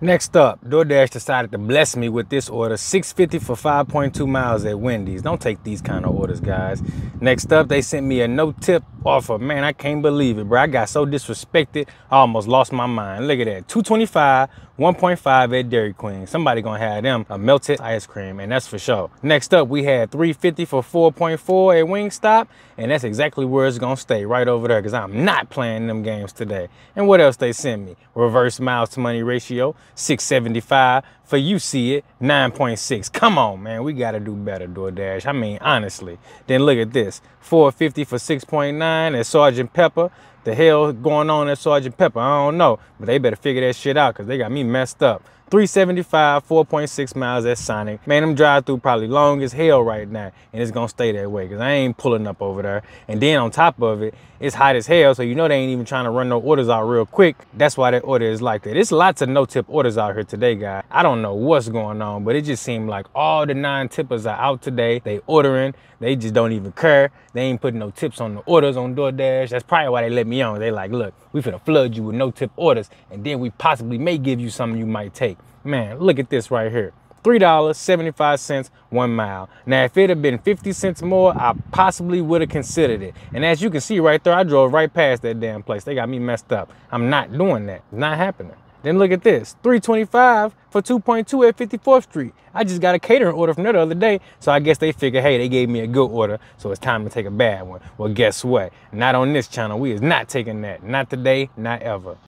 Next up, Doordash decided to bless me with this order, $6.50 for 5.2 miles at Wendy's. Don't take these kind of orders, guys. Next up, they sent me a no-tip offer. Man, I can't believe it, bro. I got so disrespected, I almost lost my mind. Look at that, $2.25, 1.5 at Dairy Queen. Somebody gonna have them a melted ice cream, and that's for sure. Next up, we had $3.50 for 4.4 at Wingstop, and that's exactly where it's gonna stay, right over there, because I'm not playing them games today. And what else they sent me? Reverse miles to money ratio, 675. For you see it, 9.6. Come on, man, we gotta do better, Doordash. I mean, honestly. Then look at this, $4.50 for 6.9 at Sergeant Pepper. The hell going on at Sergeant Pepper? I don't know, but they better figure that shit out because they got me messed up. $3.75, 4.6 miles at Sonic. Man, them drive-through probably long as hell right now, and it's gonna stay that way because I ain't pulling up over there. And then on top of it, it's hot as hell, so you know they ain't even trying to run no orders out real quick. That's why that order is like that. There's lots of no-tip orders out here today, guys. I don't know what's going on, but it just seemed like all the non-tippers are out today. They ordering, they just don't even care. They ain't putting no tips on the orders on DoorDash. That's probably why they let me on. They like, look, we finna flood you with no-tip orders, and then we possibly may give you something you might take. Man, look at this right here. $3.75, 1 mile. Now, if it had been 50 cents more, I possibly would have considered it. And as you can see right there, I drove right past that damn place. They got me messed up. I'm not doing that. It's not happening. Then look at this, $3.25 for 2.2 at 54th Street. I just got a catering order from there the other day, so I guess they figured, hey, they gave me a good order, so it's time to take a bad one. Well, guess what? Not on this channel. We is not taking that. Not today, not ever.